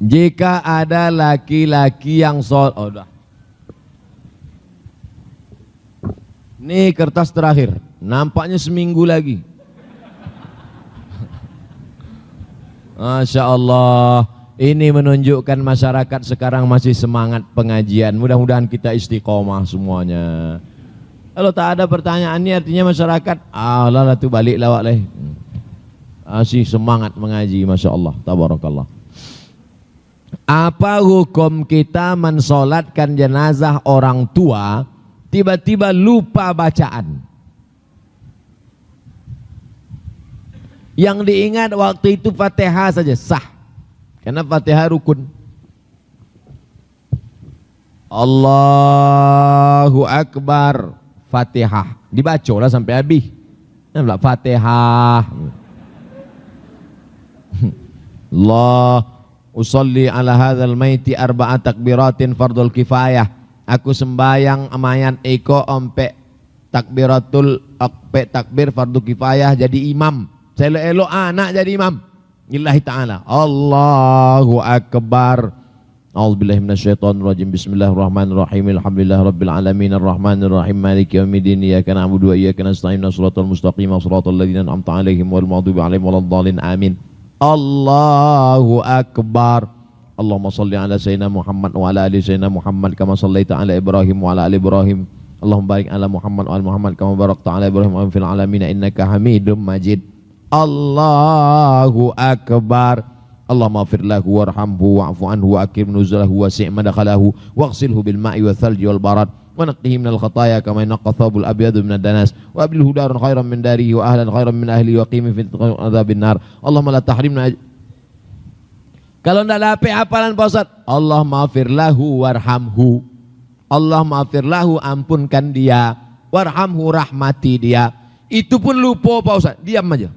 Jika ada laki-laki yang oh, udah. Ini kertas terakhir. Nampaknya seminggu lagi. Masya Allah. Ini menunjukkan masyarakat sekarang masih semangat pengajian. Mudah-mudahan kita istiqomah semuanya. Kalau tak ada pertanyaan ini artinya masyarakat lah tu balik lawak leh. Masih semangat mengaji, Masya Allah. Tabarakallah. Apa hukum kita mensolatkan jenazah orang tua tiba-tiba lupa bacaan? Yang diingat waktu itu Fatihah saja sah. Karena Fatihah rukun. Allahu Akbar. Fatihah. Dibacalah sampai habis. Nampak Fatihah. Allah usolli ala hadzal maiti arba'a takbiratin fardul kifayah. Aku sembayang mayat eko ompe takbiratul ompe takbir fardu kifayah jadi imam. Saya elok anak jadi imam. Lillahi ta'ala. Allahu Akbar. A'udzubillahi minasyaitonir rajim. Bismillahirrahmanirrahim. Alhamdulillah rabbil alamin arrahmanir rahim maliki yaumiddin. Iyyaka na'budu wa iyyaka nasta'in. Shiratal mustaqim shiratal ladzina an'amta 'alaihim wal maghdubi 'alaihim waladdallin. Amin. Allahu Akbar. Allahumma shalli ala sayyidina Muhammad wa ala ali sayyidina Muhammad kama shallaita ala Ibrahim wa ala ali Ibrahim. Allahumma barik ala Muhammad wa ala Muhammad kama barakta ala Ibrahim wa fil alamin innaka Hamidum Majid. Allahu Akbar. Allahumma ighfir lahu warhamhu wa'fu anhu wa akrim nuzulahu wasi' madkhalahu waghsilhu bil ma'i wal thalji wal barad wa naqqihi minal khataaya kama yanqa thawbul abyadu minad danas wa abilhu daran khairan min darihi wa ahlan khairan min ahlihi wa qimi fi adzabin nar. Allahumma la tahrimna. Kalau ndak dapat hafalan Pak Ustaz, Allahumma ighfir lahu warhamhu. Allahumma ighfir lahu, ampunkan dia, warhamhu, rahmati dia. Itu pun lupa Pak Ustaz, diam aja.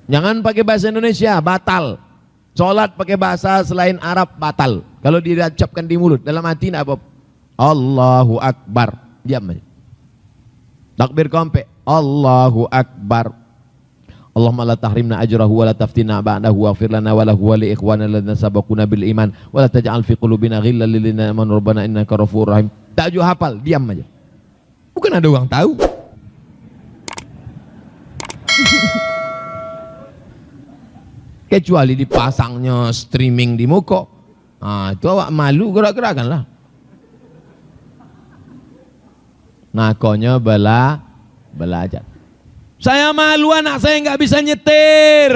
Jangan pakai bahasa Indonesia, batal. Sholat pakai bahasa selain Arab, batal. Kalau diucapkan di mulut, dalam hati tidak apa-apa. Allahu Akbar, diam aja. Takbir kompe, Allahu Akbar. Allahumma la tahrimna ajrahu wa la taftina ba'dahu waghfir lana wa lahu wa li ikhwana alladziina sabaquna bil iman wa la taj'al fi qulubina ghillan lil ladzina amanu rabbana innaka ghafurur rahim. Tak juga hafal, diam aja. Bukan ada orang tahu. Kecuali dipasangnya streaming di muka. Itu awak malu gerak-gerakan lah. Nakonya belajar. Saya malu anak saya nggak bisa nyetir.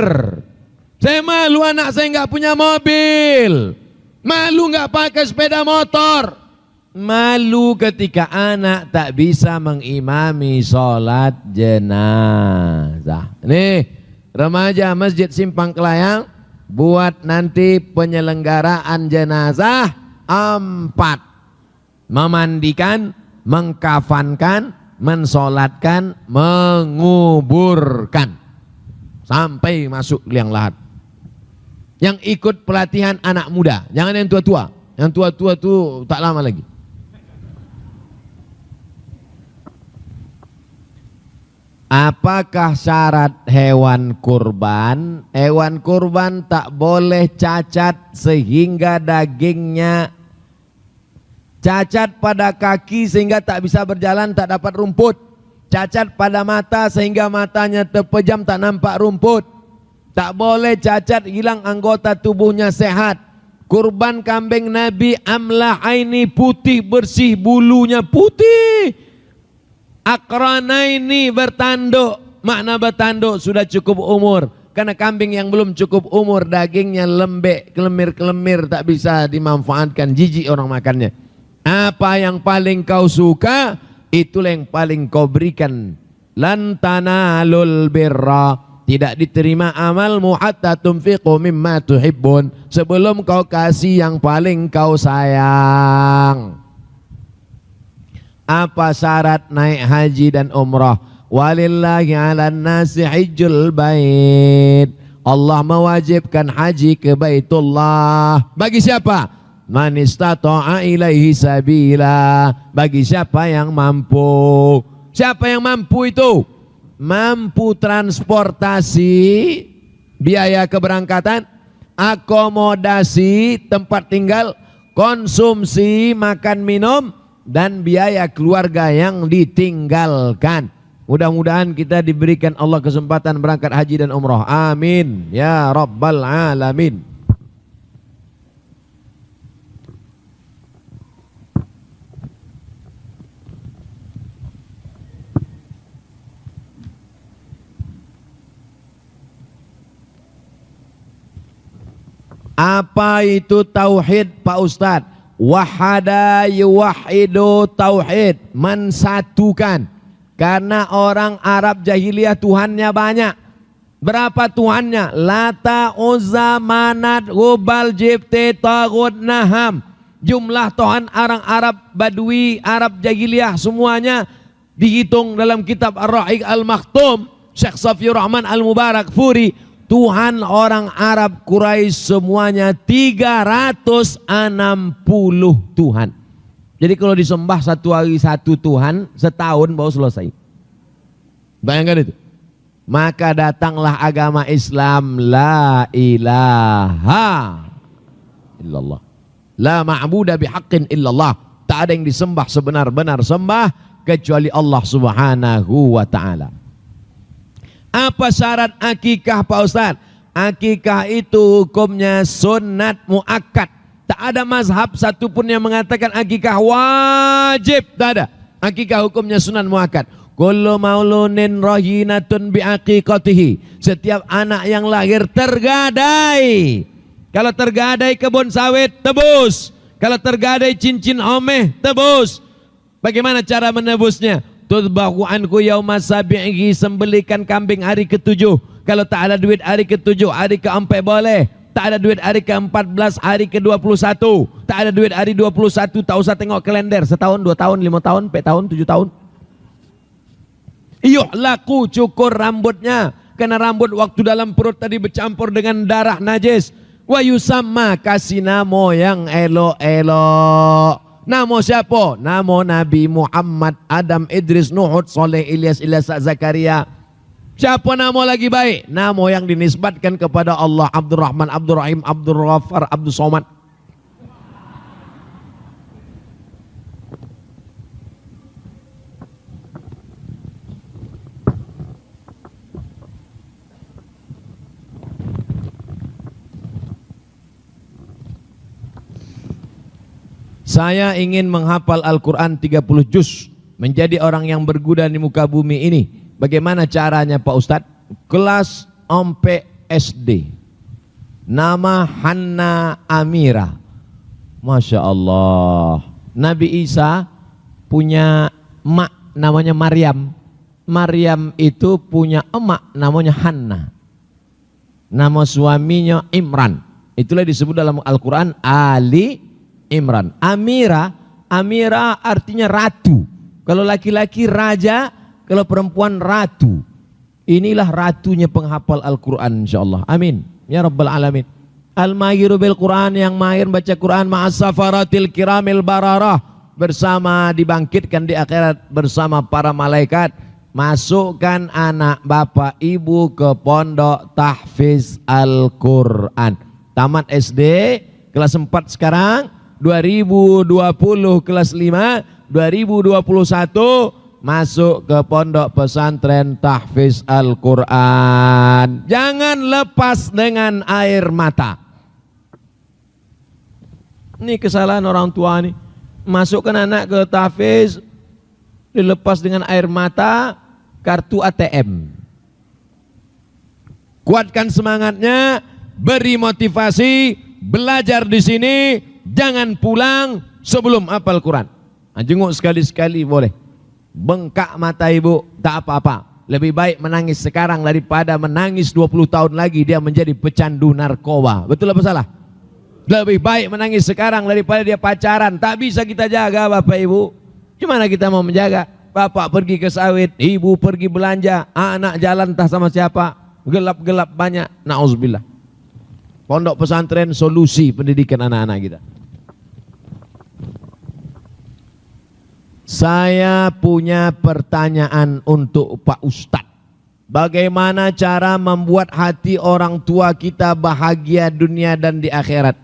Saya malu anak saya nggak punya mobil. Malu nggak pakai sepeda motor. Malu ketika anak tak bisa mengimami sholat jenazah. Nih. Remaja Masjid Simpang Kelayang buat nanti penyelenggaraan jenazah 4. Memandikan, mengkafankan, mensolatkan, menguburkan sampai masuk liang lahat. Yang ikut pelatihan anak muda, jangan yang tua-tua. Yang tua-tua tuh tak lama lagi. Apakah syarat hewan kurban? Hewan kurban tak boleh cacat sehingga dagingnya cacat pada kaki sehingga tak bisa berjalan, tak dapat rumput. Cacat pada mata sehingga matanya terpejam, tak nampak rumput. Tak boleh cacat hilang anggota tubuhnya sehat. Kurban kambing Nabi amlah aini, putih bersih, bulunya putih. Akrana ini bertanduk. Makna bertanduk sudah cukup umur. Karena kambing yang belum cukup umur dagingnya lembek, kelemir-kelemir, tak bisa dimanfaatkan, jijik orang makannya. Apa yang paling kau suka, itulah yang paling kau berikan. Lan tanalul birra, tidak diterima amalmu hatta tunfiqu mimma tuhibbun, sebelum kau kasih yang paling kau sayang. Apa syarat naik haji dan umrah? Walillahi 'alan nasi hajjul bait. Allah mewajibkan haji ke Baitullah. Bagi siapa? Man istata'a ilaihi sabila. Bagi siapa yang mampu. Siapa yang mampu itu? Mampu transportasi, biaya keberangkatan, akomodasi, tempat tinggal, konsumsi, makan minum, dan biaya keluarga yang ditinggalkan. Mudah-mudahan kita diberikan Allah kesempatan berangkat haji dan umrah. Amin ya rabbal alamin. Apa itu tauhid, Pak Ustadz? Wahada yuwahidu tauhid, mensatukan. Karena orang Arab jahiliyah Tuhannya banyak. Berapa Tuhannya? Lata, Uzza, Manat, Hubal, Jibti, Tagut, Naham. Jumlah Tuhan orang Arab Badui, Arab jahiliyah semuanya dihitung dalam kitab Ar-Rahiq Al-Maktum, Syekh Safiur Rahman Al-Mubarak Furi. Tuhan orang Arab Quraisy semuanya 360 Tuhan. Jadi kalau disembah satu hari satu Tuhan, setahun baru selesai. Bayangkan itu. Maka datanglah agama Islam, la ilaha illallah. La ma'budu bihaqqin illallah. Tak ada yang disembah sebenar-benar sembah kecuali Allah Subhanahu wa taala. Apa syarat akikah, Pak Ustaz? Akikah itu hukumnya sunat muakkad. Tak ada mazhab satupun yang mengatakan akikah wajib. Tak ada. Akikah hukumnya sunat muakkad. Kullu maulunin rahinatun biaqiqatihi. Setiap anak yang lahir tergadai. Kalau tergadai kebun sawit, tebus. Kalau tergadai cincin omeh, tebus. Bagaimana cara menebusnya? Tudbahu anku yauma sabi'i, sembelikan kambing hari ke-7. Kalau tak ada duit hari ke-7, hari ke-4 boleh. Tak ada duit hari ke-14, hari ke-21. Tak ada duit hari 21, tak usah tengok kalender. Setahun, 2 tahun, 5 tahun, 4 tahun, 7 tahun. Laku cukur rambutnya. Karena rambut waktu dalam perut tadi bercampur dengan darah najis. Wa yusamma, kasih nama yang elok-elok. Nama siapa? Nama Nabi Muhammad, Adam, Idris, Nuh, Saleh, Ilyas, Zakaria. Siapa nama lagi baik? Nama yang dinisbatkan kepada Allah. Abdul Rahman, Abdul Rahim, Abdul Ghaffar, Abdul Somad. Saya ingin menghafal Al-Quran 30 juz, menjadi orang yang berguna di muka bumi ini. Bagaimana caranya, Pak Ustadz? Kelas ompe SD. Nama Hanna Amira. Masya Allah. Nabi Isa punya emak namanya Maryam. Maryam itu punya emak namanya Hanna. Nama suaminya Imran. Itulah disebut dalam Al-Quran Ali Imran. Amira, Amira artinya ratu. Kalau laki-laki raja, kalau perempuan ratu. Inilah ratunya penghafal Al-Quran, insyaallah. Amin ya rabbal alamin. Al-mahiru bil Quran, yang mahir baca Quran, ma'as safaratil kiramil bararah, bersama dibangkitkan di akhirat bersama para malaikat. Masukkan anak bapak ibu ke pondok tahfiz Al-Quran. Tamat SD kelas 4 sekarang, 2020 kelas 5, 2021 masuk ke pondok pesantren tahfiz Al-Quran. Jangan lepas dengan air mata. Ini kesalahan orang tua nih. Masukkan anak ke tahfiz, dilepas dengan air mata, kartu ATM. Kuatkan semangatnya, beri motivasi, belajar di sini. Jangan pulang sebelum hafal Quran. Jenguk sekali-sekali boleh. Bengkak mata ibu, tak apa-apa. Lebih baik menangis sekarang daripada menangis 20 tahun lagi dia menjadi pecandu narkoba. Betul apa salah? Lebih baik menangis sekarang daripada dia pacaran. Tak bisa kita jaga bapak ibu. Gimana kita mau menjaga? Bapak pergi ke sawit, ibu pergi belanja, anak jalan entah sama siapa. Gelap-gelap banyak. Na'udzubillah. Pondok pesantren solusi pendidikan anak-anak kita. Saya punya pertanyaan untuk Pak Ustadz. Bagaimana cara membuat hati orang tua kita bahagia dunia dan di akhirat?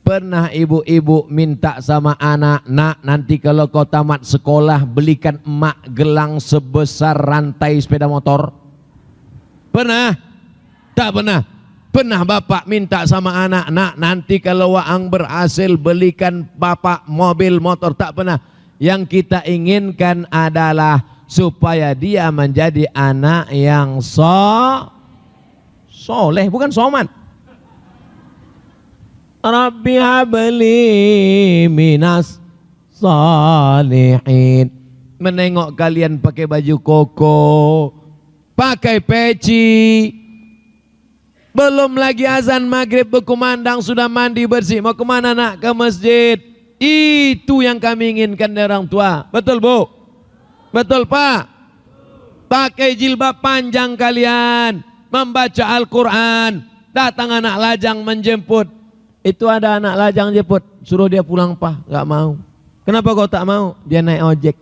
Pernah ibu-ibu minta sama anak, nak nanti kalau kau tamat sekolah belikan emak gelang sebesar rantai sepeda motor? Pernah? Tak pernah. Pernah bapak minta sama anak, nak nanti kalau Waang berhasil belikan bapak mobil motor? Tak pernah. Yang kita inginkan adalah supaya dia menjadi anak yang soleh, bukan soman. Rabbi habli minas salihin. Menengok kalian pakai baju koko, pakai peci, belum lagi azan maghrib berkumandang sudah mandi bersih, mau kemana nak? Ke masjid. Itu yang kami inginkan dari orang tua. Betul bu? Betul pak? Pakai jilbab panjang kalian, membaca Al-Quran, datang anak lajang menjemput. Itu ada anak lajang jemput, suruh dia pulang pak, gak mau. Kenapa kau tak mau? Dia naik ojek.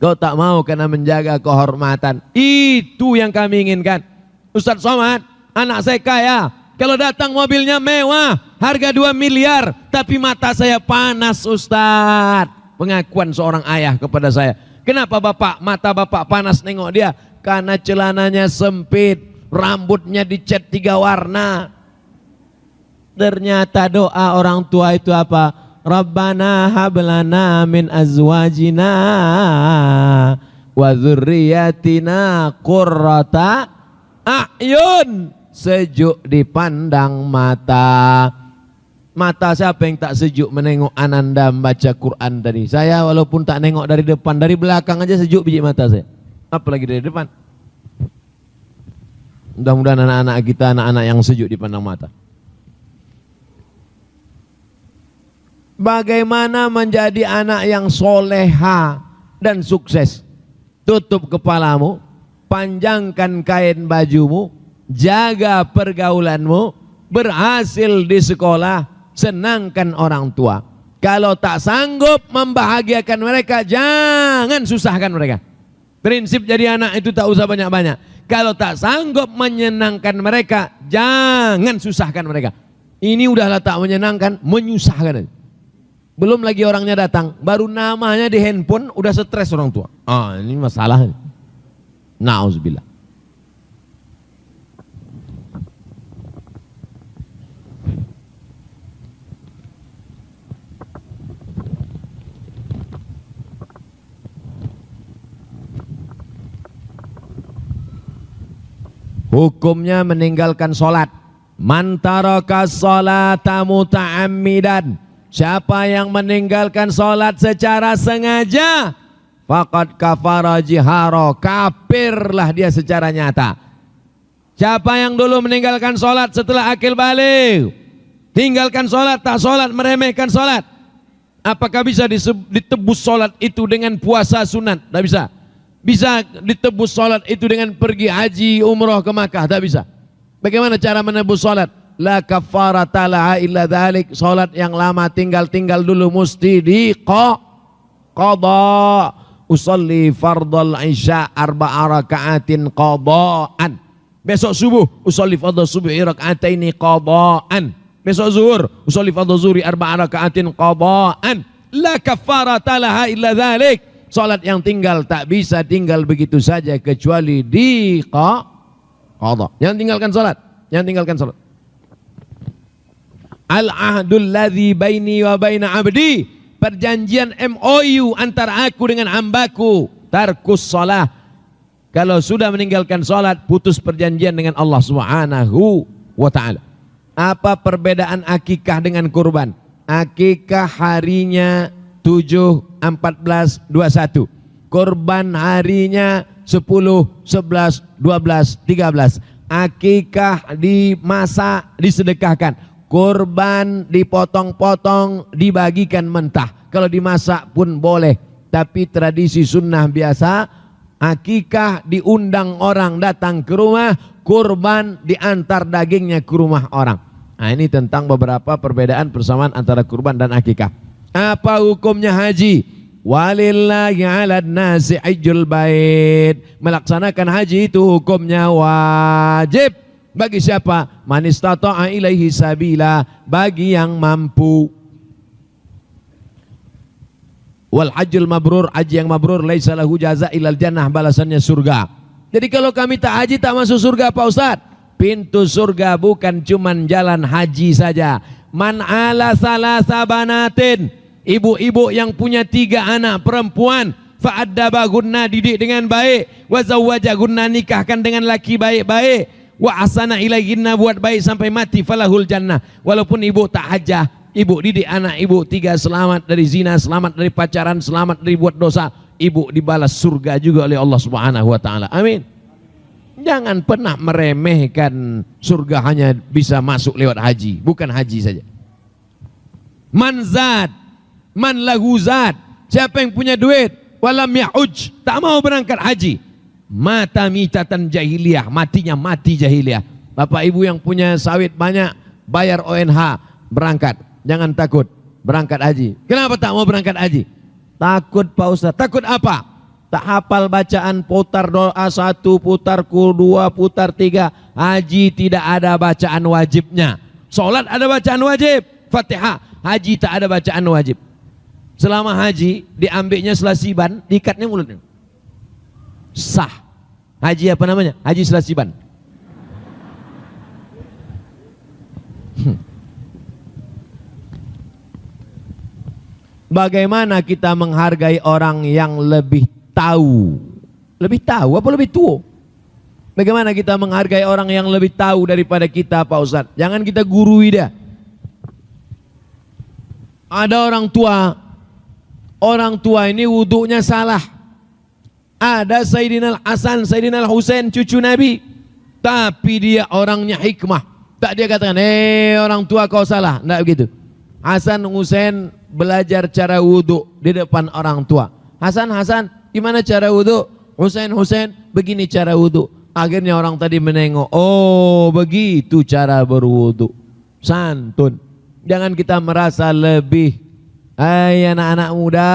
Kau tak mau karena menjaga kehormatan. Itu yang kami inginkan. Ustadz Somad, anak saya kaya, kalau datang mobilnya mewah, harga 2 miliar, tapi mata saya panas Ustadz. Pengakuan seorang ayah kepada saya. Kenapa bapak, mata bapak panas nengok dia? Karena celananya sempit, rambutnya dicat 3 warna. Ternyata doa orang tua itu apa? Rabbana hablana min azwajina wa dzurriyyatina qurrata a'yun. Sejuk dipandang mata. Mata siapa yang tak sejuk menengok Ananda membaca Quran tadi? Saya walaupun tak nengok dari depan, dari belakang aja sejuk biji mata saya. Apalagi dari depan. Mudah-mudahan anak-anak kita anak-anak yang sejuk dipandang mata. Bagaimana menjadi anak yang soleha dan sukses? Tutup kepalamu, panjangkan kain bajumu, jaga pergaulanmu, berhasil di sekolah, senangkan orang tua. Kalau tak sanggup membahagiakan mereka, jangan susahkan mereka. Prinsip jadi anak itu tak usah banyak-banyak. Kalau tak sanggup menyenangkan mereka, jangan susahkan mereka. Ini udahlah tak menyenangkan, menyusahkan. Belum lagi orangnya datang, baru namanya di handphone udah stres orang tua. Ah, ini masalah. Nauzubillah. Hukumnya meninggalkan sholat. Man taraka sholata muta'ammidan. Siapa yang meninggalkan sholat secara sengaja, faqad kafara jihara, kafirlah dia secara nyata. Siapa yang dulu meninggalkan sholat setelah akil balik, tinggalkan sholat, tak sholat, meremehkan sholat, apakah bisa ditebus sholat itu dengan puasa sunat? Tak bisa. Bisa ditebus sholat itu dengan pergi haji umroh ke Makkah? Tak bisa. Bagaimana cara menebus sholat? La kafarata laha illa dzalik. Sholat yang lama tinggal dulu mesti qada. Usolli fardal isya 4 raka'atin qadaan. Besok subuh usolli fardal subuhi raka'ataini qadaan. Besok zuhur usolli fardal zuhri 4 raka'atin qadaan. La kafarata laha illa dzalik. Salat yang tinggal tak bisa tinggal begitu saja kecuali di qada. Jangan tinggalkan salat, jangan tinggalkan salat. Al-ahdul ladzi baini wa baina abdi, perjanjian MOU antara aku dengan hambaku, tarkus shalah. Kalau sudah meninggalkan salat, putus perjanjian dengan Allah Subhanahu wa taala. Apa perbedaan akikah dengan kurban? Akikah harinya 7, 14, 21. Kurban harinya 10, 11, 12, 13. Akikah dimasak, disedekahkan. Kurban dipotong-potong, dibagikan mentah. Kalau dimasak pun boleh. Tapi tradisi sunnah biasa, akikah diundang orang datang ke rumah, kurban diantar dagingnya ke rumah orang. Nah, ini tentang beberapa perbedaan persamaan antara kurban dan akikah. Apa hukumnya haji? Walillahi 'alan nasi hajjul bait. Melaksanakan haji itu hukumnya wajib. Bagi siapa? Man istata'a ilaihi sabila, bagi yang mampu. Wal hajjul mabrur, haji yang mabrur laisa lahu jaza ilal jannah, balasannya surga. Jadi kalau kami tak haji tak masuk surga Pak Ustaz. Pintu surga bukan cuman jalan haji saja. Man ala salasa banatin, ibu-ibu yang punya 3 anak perempuan, fa'addabahunna, didik dengan baik, wa zawwajahunna, nikahkan dengan laki baik-baik, wa asana ilaihinna, buat baik sampai mati, falahul jannah. Walaupun ibu tak hajah, ibu didik anak ibu 3 selamat dari zina, selamat dari pacaran, selamat dari buat dosa, ibu dibalas surga juga oleh Allah Subhanahu wa taala. Amin. Jangan pernah meremehkan surga hanya bisa masuk lewat haji, bukan haji saja. Man zad, man lahu zad, siapa yang punya duit, walam ya'uj, tak mau berangkat haji, mata mitatan jahiliyah, matinya mati jahiliyah. Bapak ibu yang punya sawit banyak, bayar ONH, berangkat, jangan takut berangkat haji. Kenapa tak mau berangkat haji? Takut Pak Ustaz. Takut apa? Tak hafal bacaan, putar doa 1, putar 2, putar 3. Haji tidak ada bacaan wajibnya. Sholat ada bacaan wajib, Fatihah. Haji tak ada bacaan wajib. Selama haji diambilnya selasiban, diikatnya mulutnya. Sah. Haji apa namanya? Haji selasiban. Bagaimana kita menghargai orang yang lebih tahu? Lebih tahu apa lebih tua? Bagaimana kita menghargai orang yang lebih tahu daripada kita Pak Ustaz? Jangan kita gurui dia. Ada orang tua ini wudunya salah. Ada Sayyidina Hasan, Sayyidina Husain, cucu Nabi, tapi dia orangnya hikmah. Tak dia katakan, orang tua kau salah. Tidak begitu. Hasan Husain belajar cara wudu di depan orang tua. Hasan, gimana cara wudu? Husain, begini cara wudu. Akhirnya orang tadi menengok, oh begitu cara berwudu. Santun. Jangan kita merasa lebih. Hai anak-anak muda,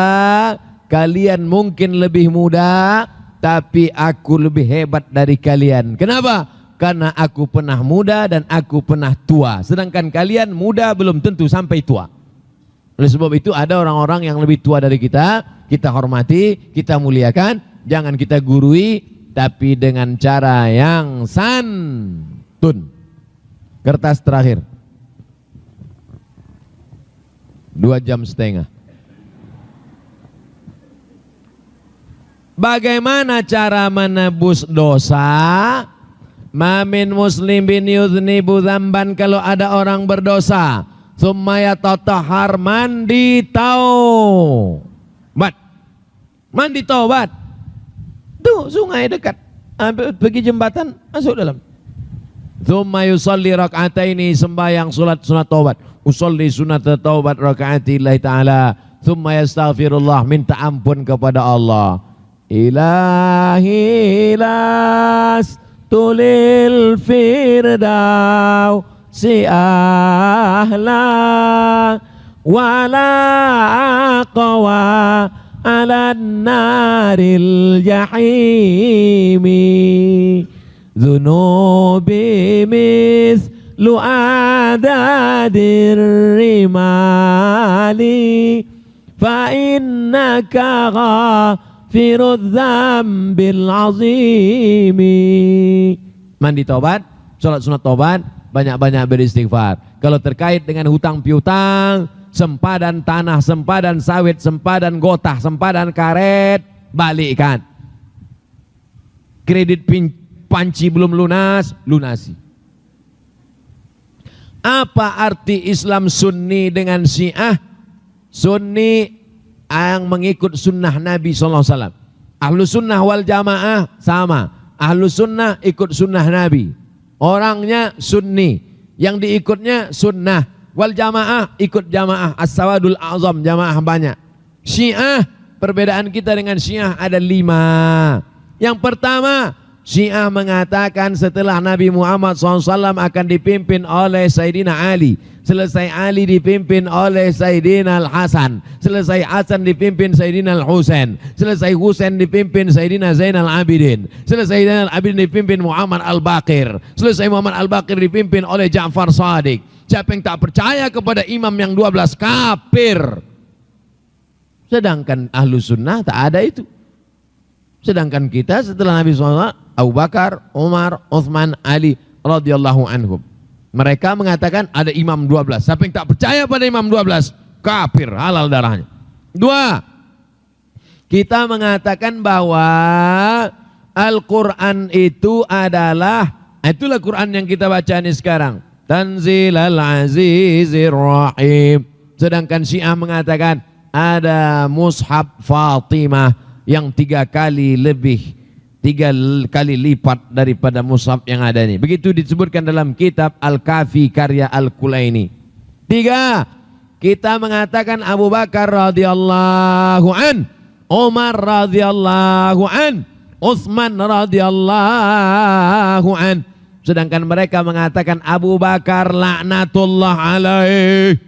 kalian mungkin lebih muda, tapi aku lebih hebat dari kalian. Kenapa? Karena aku pernah muda dan aku pernah tua. Sedangkan kalian muda belum tentu sampai tua. Oleh sebab itu ada orang-orang yang lebih tua dari kita hormati, kita muliakan, jangan kita gurui, tapi dengan cara yang santun. Kertas terakhir. 2,5 jam. Bagaimana cara menebus dosa? Mamin muslim bin yudhnibu dzamban, kalau ada orang berdosa, tsumma yatatahhar, mandi taubat. Mandi taubat. Tuh sungai dekat. Pergi jembatan, masuk dalam. Tsumma yusalli rak'ataini, sembahyang salat sunat taubat. Usolli sunat taubat rak'ati lillahi ta'ala. Tsumma yastaghfirullah, minta ampun kepada Allah. Ilahi las tulil firdaw si ahla wala aqwa ala naril jahimi dhunubi mislu adadir rimali fa innaka ghafirudz dzambil azimi. Mandi taubat, sholat sunat taubat, banyak-banyak beristighfar. Kalau terkait dengan hutang piutang, sempadan tanah, sempadan sawit, sempadan gotah, sempadan karet, balikkan. Kredit panci belum lunas, lunasi. Apa arti Islam Sunni dengan Syiah? Sunni yang mengikut sunnah Nabi SAW. Ahlu sunnah wal jamaah sama. Ahlu sunnah ikut sunnah Nabi. Orangnya sunni, yang diikutnya sunnah. Wal jamaah ikut jamaah as-sawadul azam, jamaah banyak. Syiah, perbedaan kita dengan Syiah ada 5. Yang pertama, Syiah mengatakan setelah Nabi Muhammad SAW akan dipimpin oleh Sayyidina Ali. Selesai Ali dipimpin oleh Sayyidina Al-Hasan. Selesai Hasan dipimpin Sayyidina Al-Husain. Selesai Husain dipimpin Sayyidina Zainal Abidin. Selesai Zainal Abidin dipimpin Muhammad Al-Baqir. Selesai Muhammad Al-Baqir dipimpin oleh Ja'far Shadiq. Siapa yang tak percaya kepada imam yang 12 kafir. Sedangkan ahlu sunnah tak ada itu. Sedangkan kita setelah Nabi SAW, Abu Bakar, Umar, Uthman, Ali radhiyallahu anhum. Mereka mengatakan ada imam 12. Siapa yang tak percaya pada imam 12, kafir, halal darahnya. 2. Kita mengatakan bahwa Al-Quran itu adalah, itulah Quran yang kita baca ini sekarang. Tanzilal Azizir Rahim. Sedangkan Syiah mengatakan ada mushaf Fatimah yang 3 kali lipat daripada mushaf yang ada ini. Begitu disebutkan dalam kitab Al-Kafi karya Al-Kulaini. 3. Kita mengatakan Abu Bakar radhiyallahu an, Umar radhiyallahu an, Utsman radhiyallahu an. Sedangkan mereka mengatakan Abu Bakar laknatullah alaih.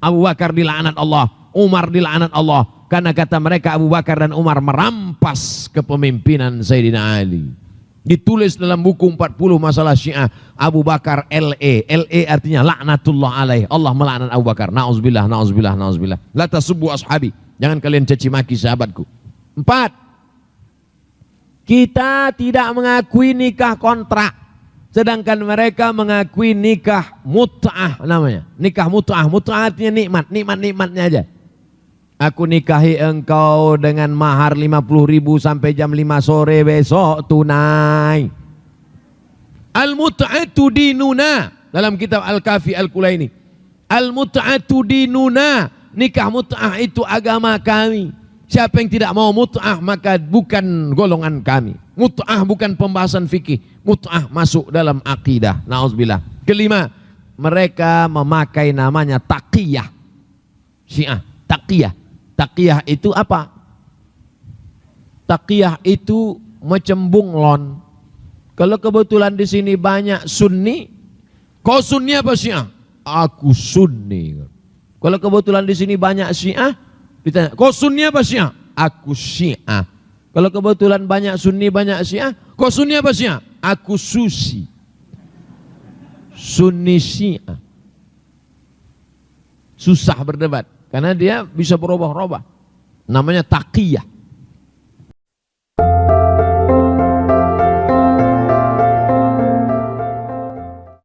Abu Bakar dilaknat Allah, Umar dilaknat Allah. Karena kata mereka Abu Bakar dan Umar merampas kepemimpinan Sayyidina Ali. Ditulis dalam buku 40 masalah Syiah. Abu Bakar LE. LE artinya laknatullah alaih. Allah melaknat Abu Bakar. Na'udzubillah, na'udzubillah, na'udzubillah. La tasubbu ashabi. Jangan kalian caci maki sahabatku. 4. Kita tidak mengakui nikah kontrak. Sedangkan mereka mengakui nikah mut'ah namanya. Nikah mut'ah. Mut'ah artinya nikmat. Nikmat-nikmatnya aja. Aku nikahi engkau dengan mahar 50.000 sampai jam 5 sore besok tunai. Al-mut'atu dinuna. Dalam kitab Al-Kafi Al-Kulaini. Al-mut'atu dinuna. Nikah mut'ah itu agama kami. Siapa yang tidak mau mut'ah maka bukan golongan kami. Mut'ah bukan pembahasan fikih. Mut'ah masuk dalam akidah. Na'udzubillah. 5. Mereka memakai namanya taqiyah. Syiah. Taqiyah. Taqiyah itu apa? Taqiyah itu macam bunglon. Kalau kebetulan di sini banyak Sunni, kau Sunni apa Syiah? Aku Sunni. Kalau kebetulan di sini banyak Syiah, ditanya, kau Sunni apa Syiah? Aku Syiah. Kalau kebetulan banyak Sunni banyak Syiah, kau Sunni apa Syiah? Aku Susi. Sunni Syiah. Susah berdebat. Karena dia bisa berubah-ubah. Namanya taqiyah.